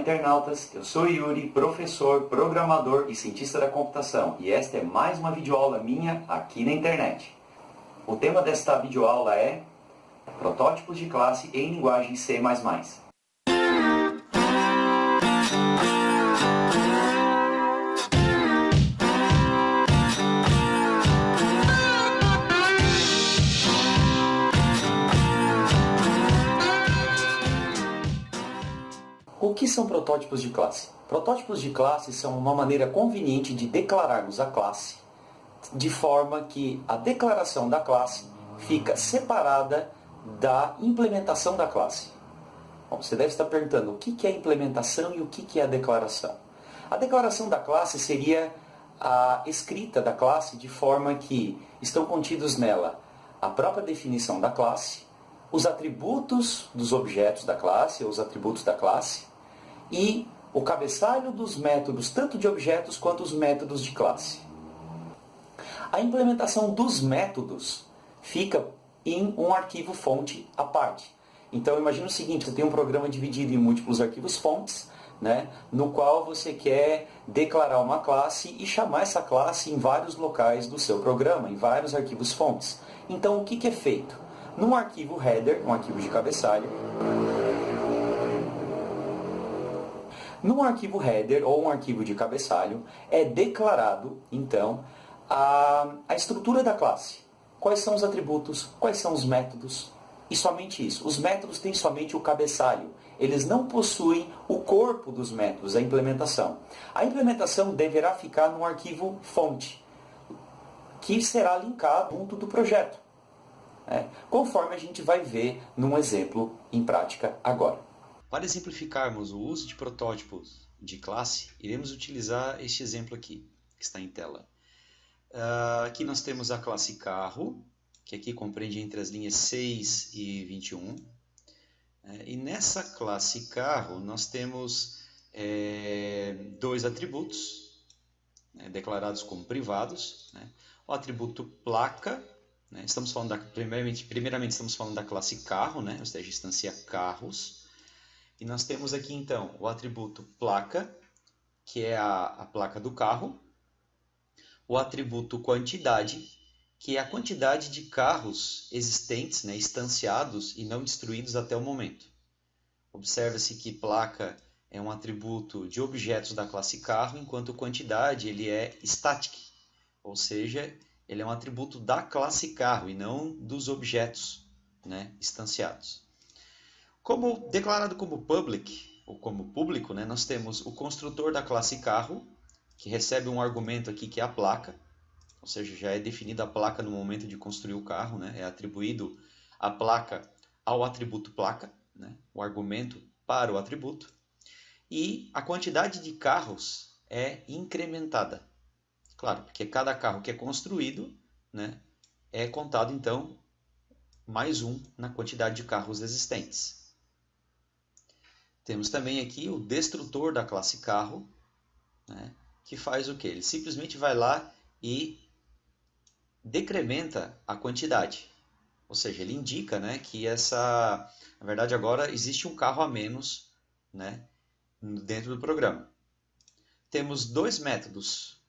internautas, eu sou Yuri, professor, programador e cientista da computação, e esta é mais uma videoaula minha aqui na internet. O tema desta videoaula é protótipos de classe em linguagem C++. O que são protótipos de classe? Protótipos de classe são uma maneira conveniente de declararmos a classe, de forma que a declaração da classe fica separada da implementação da classe. Bom, você deve estar perguntando o que é a implementação e o que é a declaração. A declaração da classe seria a escrita da classe de forma que estão contidos nela a própria definição da classe, os atributos dos objetos da classe, ou os atributos da classe, e o cabeçalho dos métodos, tanto de objetos quanto os métodos de classe. A implementação dos métodos fica em um arquivo fonte à parte. Então, imagine o seguinte, você tem um programa dividido em múltiplos arquivos fontes, no qual você quer declarar uma classe e chamar essa classe em vários locais do seu programa, em vários arquivos fontes. Então, o que é feito? Num arquivo header, um arquivo de cabeçalho, num arquivo header ou um arquivo de cabeçalho, é declarado, então, a estrutura da classe. Quais são os atributos, quais são os métodos, e somente isso. Os métodos têm somente o cabeçalho. Eles não possuem o corpo dos métodos, a implementação. A implementação deverá ficar no arquivo fonte, que será linkado junto do projeto, conforme a gente vai ver num exemplo em prática agora. Para exemplificarmos o uso de protótipos de classe, iremos utilizar este exemplo aqui, que está em tela. Aqui nós temos a classe carro, que aqui compreende entre as linhas 6 e 21. E nessa classe carro nós temos dois atributos, declarados como privados. O atributo placa, estamos falando primeiramente estamos falando da classe carro, ou seja, instancia carros. E nós temos aqui então o atributo placa, que é a placa do carro. O atributo quantidade, que é a quantidade de carros existentes, instanciados e não destruídos até o momento. Observa-se que placa é um atributo de objetos da classe carro, enquanto quantidade ele é static, ou seja, ele é um atributo da classe carro e não dos objetos instanciados. Como declarado como public, ou como público, nós temos o construtor da classe carro, que recebe um argumento aqui que é a placa, ou seja, já é definida a placa no momento de construir o carro, é atribuído a placa ao atributo placa, o argumento para o atributo, e a quantidade de carros é incrementada. Claro, porque cada carro que é construído é contado então mais um na quantidade de carros existentes. Temos também aqui o destrutor da classe carro, que faz o quê? Ele simplesmente vai lá e decrementa a quantidade. Ou seja, ele indica que na verdade agora existe um carro a menos dentro do programa. Temos dois métodos.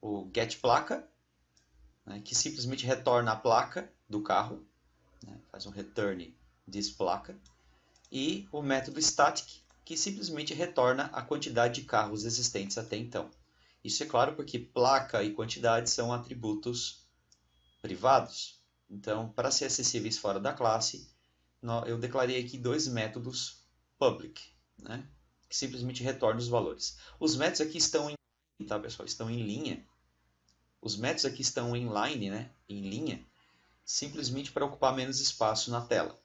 O getPlaca, que simplesmente retorna a placa do carro, faz um return thisPlaca. E o método static, que simplesmente retorna a quantidade de carros existentes até então. Isso é claro porque placa e quantidade são atributos privados. Então, para ser acessíveis fora da classe, eu declarei aqui dois métodos public, que simplesmente retornam os valores. Os métodos aqui estão em linha, tá, pessoal? Estão em linha. Os métodos aqui estão em line, em linha, simplesmente para ocupar menos espaço na tela.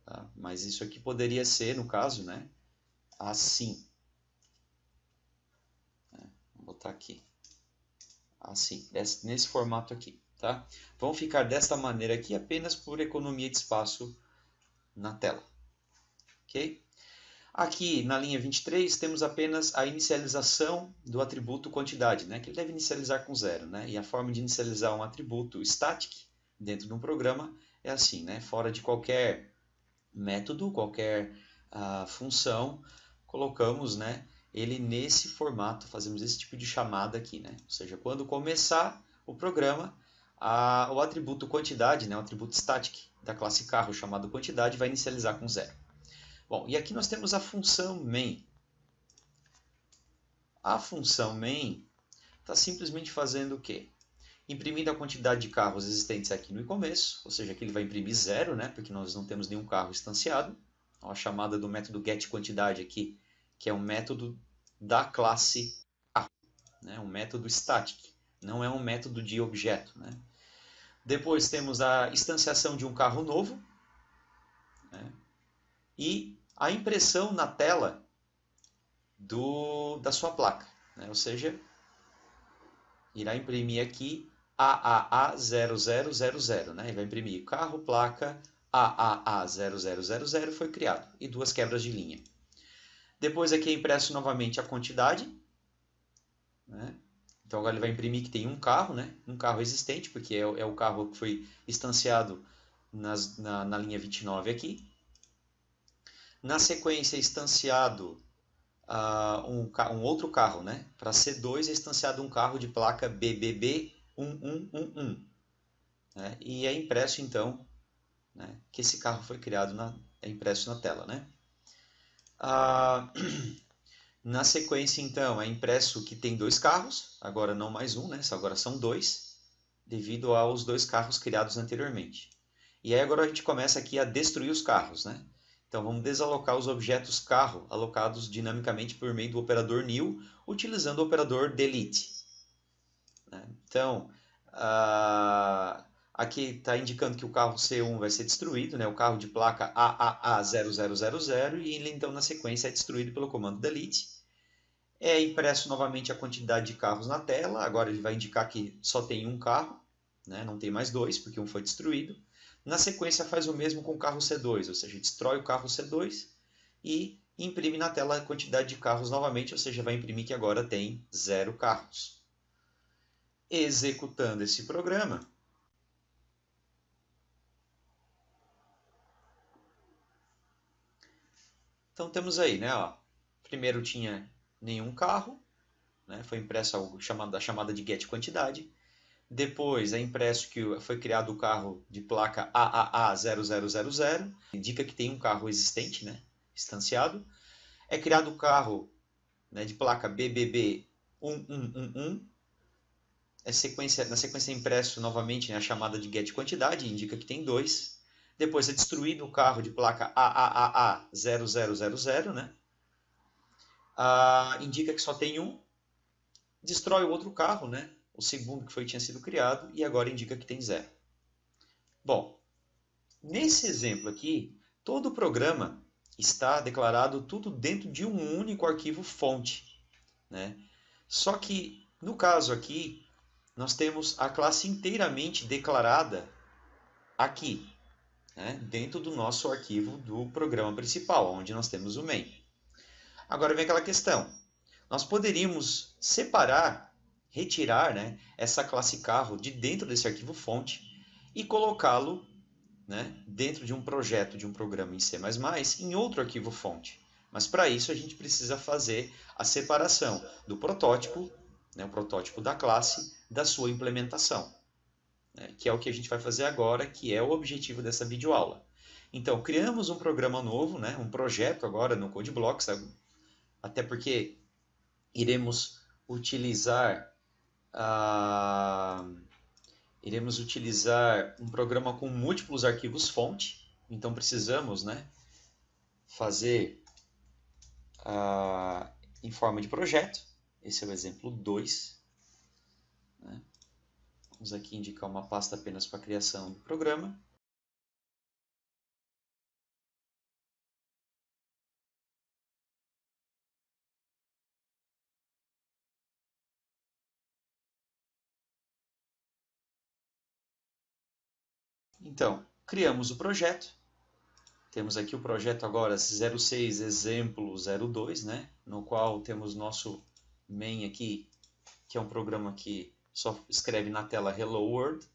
Tá? Mas isso aqui poderia ser, no caso, assim. Vou botar aqui. Assim, nesse formato aqui. Tá? Vão ficar desta maneira aqui apenas por economia de espaço na tela. Ok? Aqui na linha 23 temos apenas a inicialização do atributo quantidade, que ele deve inicializar com 0. E a forma de inicializar um atributo static dentro de um programa é assim, fora de qualquer método, qualquer função, colocamos, né, ele nesse formato, fazemos esse tipo de chamada aqui, né? Ou seja, quando começar o programa, o atributo quantidade, né, o atributo static da classe carro chamado quantidade vai inicializar com 0. Bom, e aqui nós temos a função main. A função main está simplesmente fazendo o quê? Imprimindo a quantidade de carros existentes aqui no começo, ou seja, aqui ele vai imprimir 0, né, porque nós não temos nenhum carro instanciado. Então, a chamada do método getQuantidade aqui, que é um método da classe carro, né, um método static, não é um método de objeto, né. Depois temos a instanciação de um carro novo, né, e a impressão na tela da sua placa, né, ou seja, irá imprimir aqui AAA0000, né? E vai imprimir carro, placa, AAA0000 foi criado, e 2 quebras de linha. Depois aqui é impresso novamente a quantidade, né? Então agora ele vai imprimir que tem um carro, né? Um carro existente, porque é o carro que foi instanciado na linha 29 aqui. Na sequência é instanciado um outro carro, né? Para C2 é instanciado um carro de placa BBB1111, né? E é impresso então, né, que esse carro foi criado, é impresso na tela, né? Na sequência então é impresso que tem 2 carros, agora não mais um, né? Agora são 2, devido aos 2 carros criados anteriormente. E aí agora a gente começa aqui a destruir os carros, né? Então vamos desalocar os objetos carro alocados dinamicamente por meio do operador new, utilizando o operador delete, né? Então, aqui está indicando que o carro C1 vai ser destruído, né? O carro de placa AAA0000, e ele então na sequência é destruído pelo comando delete. É impresso novamente a quantidade de carros na tela, agora ele vai indicar que só tem um carro, né? Não tem mais 2, porque um foi destruído. Na sequência faz o mesmo com o carro C2, ou seja, destrói o carro C2 e imprime na tela a quantidade de carros novamente, ou seja, vai imprimir que agora tem 0 carros. Executando esse programa, então temos aí, né, ó, primeiro tinha nenhum carro, né, foi impresso a chamada de getQuantidade. Depois é impresso que foi criado o carro de placa AAA0000, indica que tem um carro existente, né, instanciado. É criado o carro, né, de placa BBB1111. Na sequência é impresso novamente, né, a chamada de getQuantidade, indica que tem 2. Depois é destruído o carro de placa AAA0000, né? Indica que só tem um. Destrói o outro carro, né? O segundo que tinha sido criado, e agora indica que tem 0. Bom, nesse exemplo aqui, todo o programa está declarado tudo dentro de um único arquivo fonte, né? Só que, no caso aqui, nós temos a classe inteiramente declarada aqui, né? Dentro do nosso arquivo do programa principal, onde nós temos o main. Agora vem aquela questão. Nós poderíamos separar, retirar, né, essa classe carro de dentro desse arquivo fonte e colocá-lo, né, dentro de um projeto de um programa em C++ em outro arquivo fonte. Mas para isso a gente precisa fazer a separação do protótipo, né, o protótipo da classe, da sua implementação, né, que é o que a gente vai fazer agora, que é o objetivo dessa videoaula. Então, criamos um programa novo, né, um projeto agora no CodeBlocks, até porque iremos utilizar um programa com múltiplos arquivos fonte, então precisamos, né, fazer em forma de projeto. Esse é o exemplo 2. Né? Vamos aqui indicar uma pasta apenas para a criação do programa. Então, criamos o projeto. Temos aqui o projeto agora 06 exemplo 02, né? No qual temos nosso main aqui, que é um programa que só escreve na tela Hello World.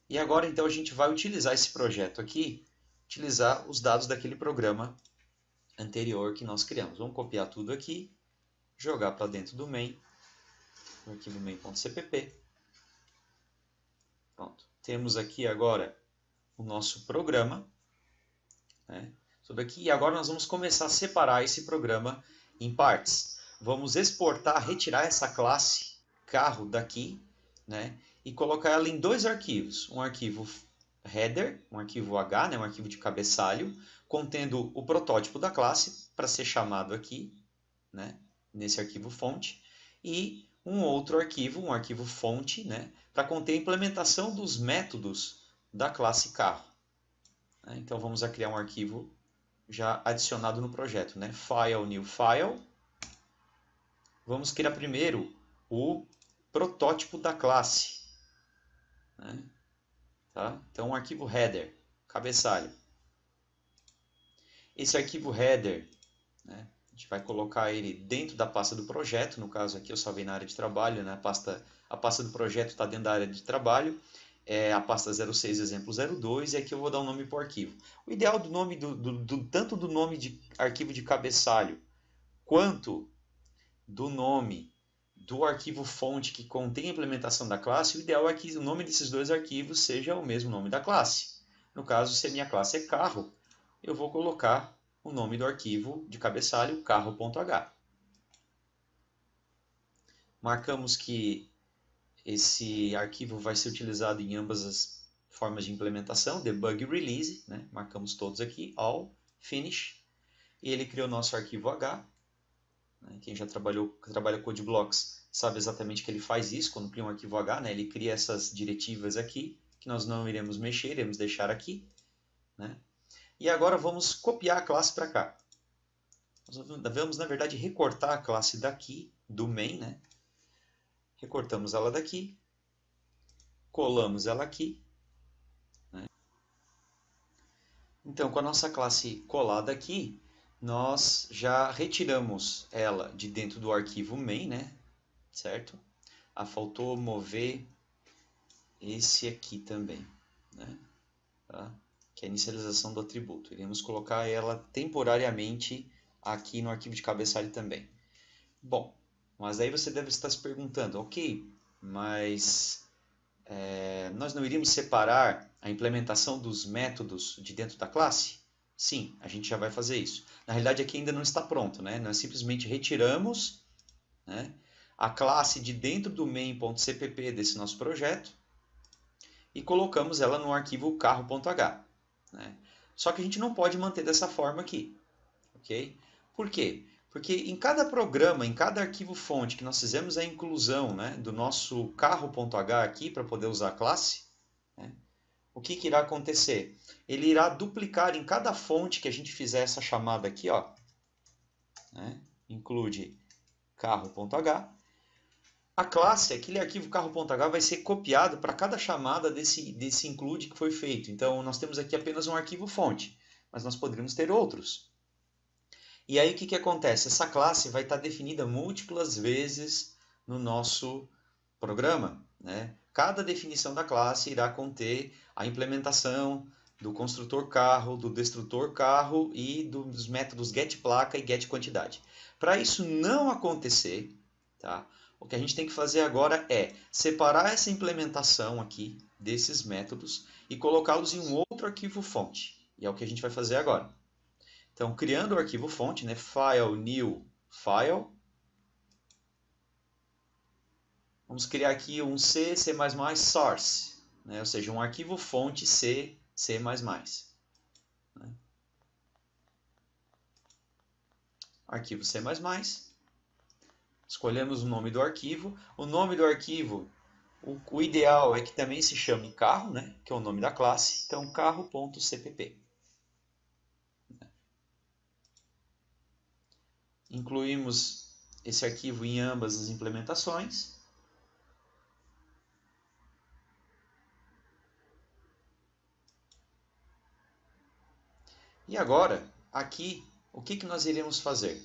E agora então a gente vai utilizar esse projeto aqui, utilizar os dados daquele programa anterior que nós criamos. Vamos copiar tudo aqui, jogar para dentro do main, no arquivo main.cpp. Pronto. Temos aqui agora o nosso programa, né? Tudo aqui. E agora nós vamos começar a separar esse programa em partes. Vamos exportar, retirar essa classe carro daqui, né? E colocar ela em dois arquivos. Um arquivo header, um arquivo H, né? Um arquivo de cabeçalho, contendo o protótipo da classe para ser chamado aqui, né? Nesse arquivo fonte. E um outro arquivo, um arquivo fonte, né? Para conter a implementação dos métodos da classe carro. Então vamos criar um arquivo já adicionado no projeto, né? File, new file. Vamos criar primeiro o protótipo da classe, né? Tá? Então um arquivo header, cabeçalho. Esse arquivo header, né? A gente vai colocar ele dentro da pasta do projeto. No caso aqui eu salvei na área de trabalho, né? A pasta do projeto está dentro da área de trabalho. É a pasta 06 exemplo 02 e aqui eu vou dar um nome para o arquivo. O ideal do nome tanto do nome de arquivo de cabeçalho quanto do nome do arquivo fonte que contém a implementação da classe, o ideal é que o nome desses dois arquivos seja o mesmo nome da classe. No caso, se a minha classe é carro, eu vou colocar o nome do arquivo de cabeçalho carro.h. Marcamos que esse arquivo vai ser utilizado em ambas as formas de implementação, debug e release, né? Marcamos todos aqui, all, finish, e ele criou nosso arquivo H. Né? Quem já trabalha Code Blocks sabe exatamente que ele faz isso quando cria um arquivo H, né? Ele cria essas diretivas aqui, que nós não iremos mexer, iremos deixar aqui, né? E agora vamos copiar a classe para cá. Nós vamos, na verdade, recortar a classe daqui, do main, né? Recortamos ela daqui, colamos ela aqui, né? Então, com a nossa classe colada aqui, nós já retiramos ela de dentro do arquivo main, né? Certo? Faltou mover esse aqui também, né? Tá? Que é a inicialização do atributo. Iremos colocar ela temporariamente aqui no arquivo de cabeçalho também. Bom, mas aí você deve estar se perguntando, ok, mas nós não iríamos separar a implementação dos métodos de dentro da classe? Sim, a gente já vai fazer isso. Na realidade aqui ainda não está pronto, né? Nós simplesmente retiramos, né, a classe de dentro do main.cpp desse nosso projeto e colocamos ela no arquivo carro.h. Né? Só que a gente não pode manter dessa forma aqui. Okay? Por quê? Porque em cada programa, em cada arquivo fonte que nós fizemos a inclusão, né, do nosso carro.h aqui para poder usar a classe, né, o que irá acontecer? Ele irá duplicar em cada fonte que a gente fizer essa chamada aqui, ó, né, include carro.h. A classe, aquele arquivo carro.h, vai ser copiado para cada chamada desse include que foi feito. Então, nós temos aqui apenas um arquivo fonte, mas nós poderíamos ter outros. E aí o que acontece? Essa classe vai estar definida múltiplas vezes no nosso programa, né? Cada definição da classe irá conter a implementação do construtor carro, do destrutor carro e dos métodos getPlaca e getQuantidade. Para isso não acontecer, tá? O que a gente tem que fazer agora é separar essa implementação aqui desses métodos e colocá-los em um outro arquivo fonte. E é o que a gente vai fazer agora. Então, criando o arquivo fonte, né? File, new, file. Vamos criar aqui um C, C++, source, né? Ou seja, um arquivo fonte C, C++. Né? Arquivo C++. Escolhemos o nome do arquivo. O nome do arquivo, o ideal é que também se chame carro, né? Que é o nome da classe. Então, carro.cpp. Incluímos esse arquivo em ambas as implementações. E agora, aqui, o que nós iremos fazer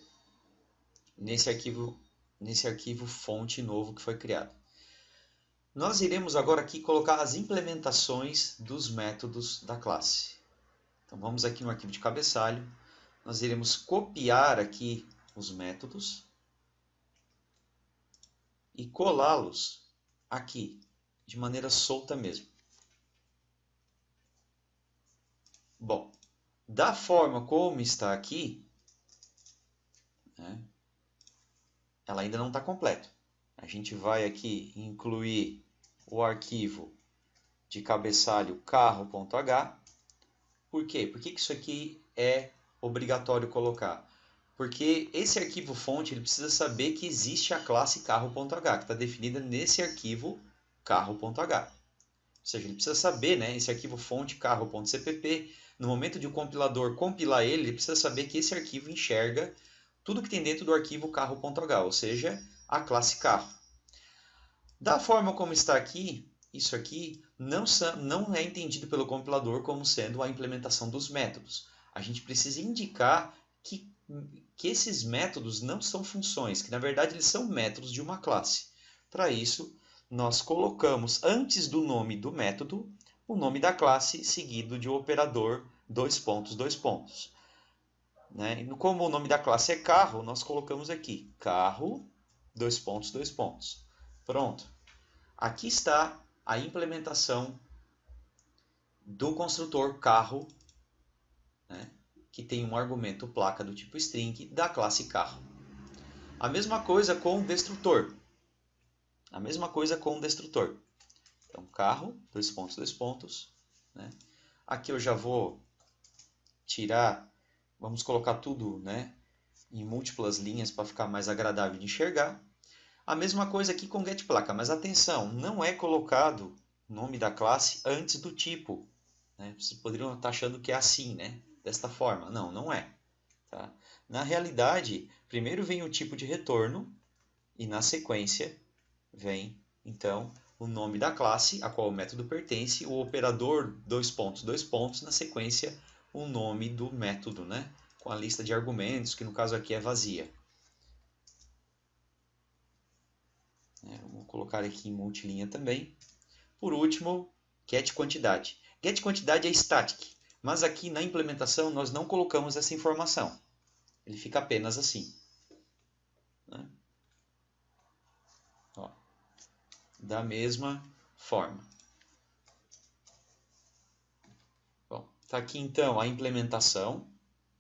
nesse arquivo fonte novo que foi criado? Nós iremos agora aqui colocar as implementações dos métodos da classe. Então vamos aqui no arquivo de cabeçalho, nós iremos copiar aqui os métodos e colá-los aqui, de maneira solta mesmo. Bom, da forma como está aqui, né, ela ainda não está completa. A gente vai aqui incluir o arquivo de cabeçalho carro.h. Por quê? Por que isso aqui é obrigatório colocar? Porque esse arquivo fonte ele precisa saber que existe a classe carro.h, que está definida nesse arquivo carro.h. Ou seja, ele precisa saber, né, esse arquivo fonte carro.cpp, no momento de o compilador compilar ele precisa saber que esse arquivo enxerga tudo que tem dentro do arquivo carro.h, ou seja, a classe carro. Da forma como está aqui, isso aqui não é entendido pelo compilador como sendo a implementação dos métodos. A gente precisa indicar que esses métodos não são funções, que na verdade eles são métodos de uma classe. Para isso, nós colocamos antes do nome do método o nome da classe seguido de um operador : né? Como o nome da classe é carro, nós colocamos aqui carro : Pronto. Aqui está a implementação do construtor carro, né, que tem um argumento placa do tipo string da classe carro. A mesma coisa com o destrutor. Então, carro, : né? Aqui eu já vou tirar, vamos colocar tudo, né, em múltiplas linhas para ficar mais agradável de enxergar. A mesma coisa aqui com getPlaca, mas atenção, não é colocado o nome da classe antes do tipo. Né? Vocês poderiam estar achando que é assim, né? Desta forma. Não, não é. Tá? Na realidade, primeiro vem o tipo de retorno e na sequência vem, então, o nome da classe a qual o método pertence, o operador : na sequência o nome do método, né? Com a lista de argumentos, que no caso aqui é vazia. Vou colocar aqui em multilinha também. Por último, getQuantidade. GetQuantidade é static, mas aqui na implementação nós não colocamos essa informação. Ele fica apenas assim. Né? Ó, da mesma forma. Bom, está aqui então a implementação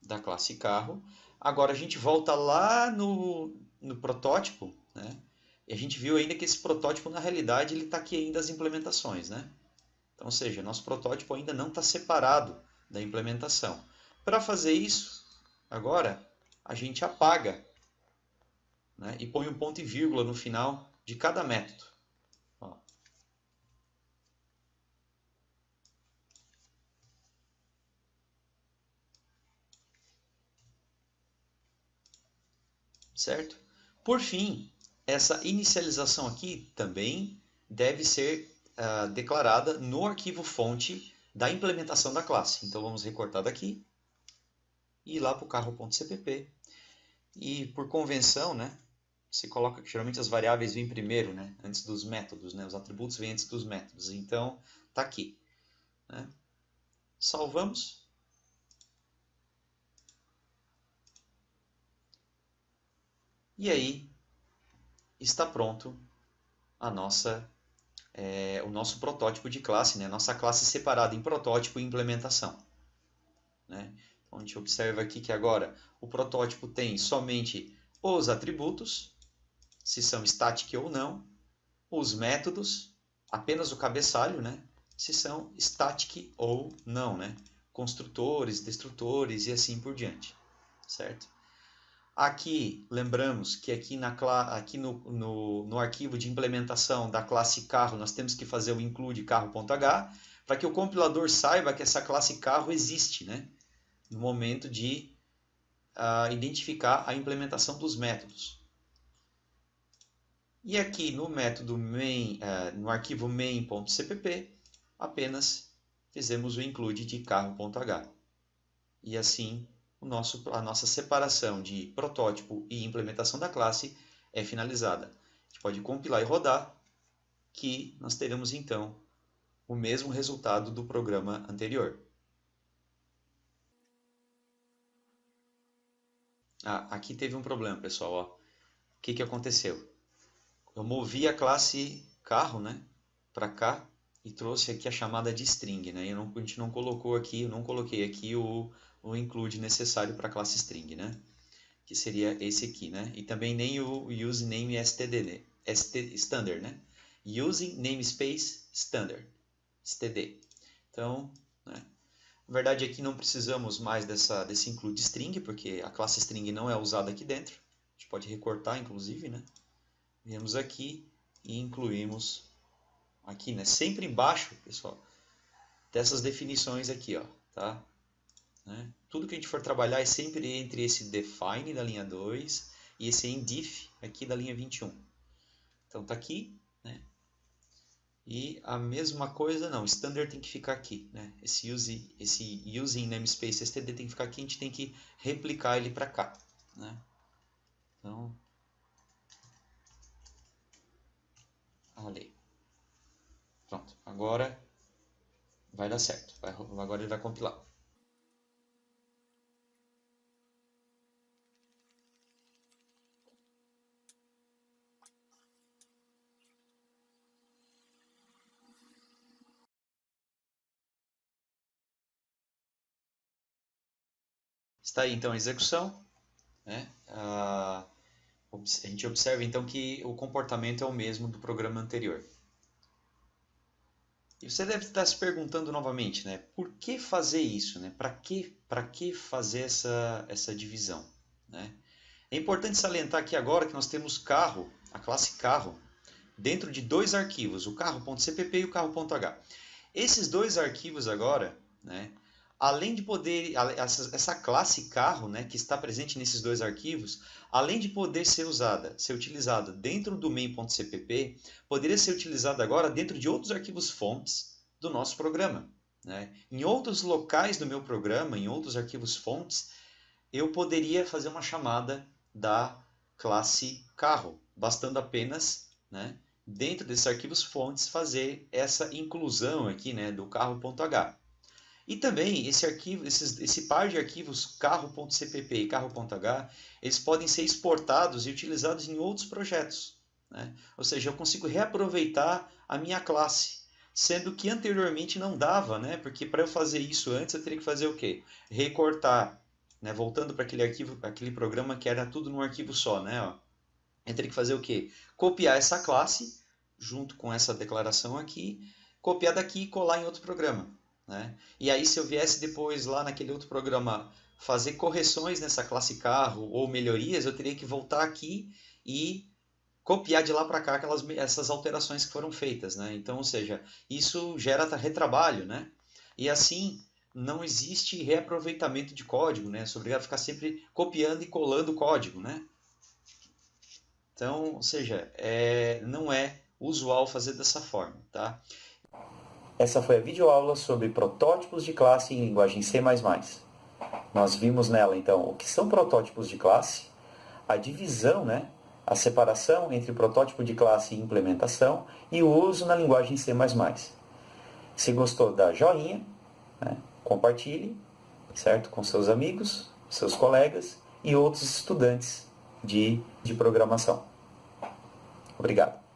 da classe carro. Agora a gente volta lá no protótipo, né? E a gente viu ainda que esse protótipo, na realidade, ele está aqui ainda as implementações, né? Então, ou seja, nosso protótipo ainda não está separado da implementação. Para fazer isso, agora, a gente apaga, né? E põe um ponto e vírgula no final de cada método. Ó. Certo? Por fim, essa inicialização aqui também deve ser declarada no arquivo fonte da implementação da classe. Então vamos recortar daqui e ir lá para o carro.cpp. E por convenção, né, você coloca que geralmente as variáveis vêm primeiro, né, antes dos métodos, né, os atributos vêm antes dos métodos. Então está aqui. Né? Salvamos. E aí está pronto a o nosso protótipo de classe, né? Nossa classe separada em protótipo e implementação. Né? Então a gente observa aqui que agora o protótipo tem somente os atributos, se são static ou não, os métodos, apenas o cabeçalho, né? Se são static ou não, né? Construtores, destrutores e assim por diante. Certo? Aqui, lembramos que aqui no arquivo de implementação da classe carro, nós temos que fazer o include carro.h para que o compilador saiba que essa classe carro existe, né? No momento de identificar a implementação dos métodos. E aqui no método main, no arquivo main.cpp, apenas fizemos o include de carro.h. E assim a nossa separação de protótipo e implementação da classe é finalizada. A gente pode compilar e rodar, que nós teremos então o mesmo resultado do programa anterior. Aqui teve um problema, pessoal. Ó. O que aconteceu? Eu movi a classe carro, né, para cá e trouxe aqui a chamada de string, né? A gente não colocou aqui, eu não coloquei aqui o include necessário para a classe string, né? Que seria esse aqui, né? E também nem o useName std, né? Standard, né? Using namespace standard, std. Então, né? Na verdade aqui não precisamos mais desse include string, porque a classe string não é usada aqui dentro. A gente pode recortar, inclusive, né? Viemos aqui e incluímos aqui, né? Sempre embaixo, pessoal, dessas definições aqui, ó, tá? Né? Tudo que a gente for trabalhar é sempre entre esse define da linha 2 e esse endif aqui da linha 21. Então tá aqui, né? E a mesma coisa, não, standard tem que ficar aqui, né? Esse using namespace std tem que ficar aqui, a gente tem que replicar ele para cá, né? Então, ali. Pronto, agora vai dar certo. Agora ele vai compilar. Está aí então a execução, né? A gente observa então que o comportamento é o mesmo do programa anterior. E você deve estar se perguntando novamente, né? Por que fazer isso, né? Para que fazer essa divisão, né? É importante salientar aqui agora que nós temos carro, a classe carro, dentro de dois arquivos, o carro.cpp e o carro.h. Esses dois arquivos agora, né? Além de poder, essa classe carro, né, que está presente nesses dois arquivos, além de poder ser utilizada dentro do main.cpp, poderia ser utilizada agora dentro de outros arquivos fontes do nosso programa, né? Em outros locais do meu programa, em outros arquivos fontes, eu poderia fazer uma chamada da classe carro, bastando apenas, né, dentro desses arquivos fontes fazer essa inclusão aqui, né, do carro.h. E também esse par de arquivos carro.cpp e carro.h, eles podem ser exportados e utilizados em outros projetos, né? Ou seja, eu consigo reaproveitar a minha classe, sendo que anteriormente não dava, né? Porque para eu fazer isso antes eu teria que fazer o quê? Recortar, né? Voltando para aquele arquivo, aquele programa que era tudo num arquivo só, né? Ó. Eu teria que fazer o quê? Copiar essa classe junto com essa declaração aqui, copiar daqui e colar em outro programa. Né? E aí se eu viesse depois lá naquele outro programa fazer correções nessa classe carro ou melhorias, eu teria que voltar aqui e copiar de lá para cá essas alterações que foram feitas. Né? Então, ou seja, isso gera retrabalho. Né? E assim não existe reaproveitamento de código. Né? Sou obrigado a ficar sempre copiando e colando o código. Né? Então, ou seja, não é usual fazer dessa forma. Tá? Essa foi a videoaula sobre protótipos de classe em linguagem C++. Nós vimos nela, então, o que são protótipos de classe, a divisão, né, a separação entre protótipo de classe e implementação e o uso na linguagem C++. Se gostou, dá joinha, né, compartilhe, certo, com seus amigos, seus colegas e outros estudantes de programação. Obrigado.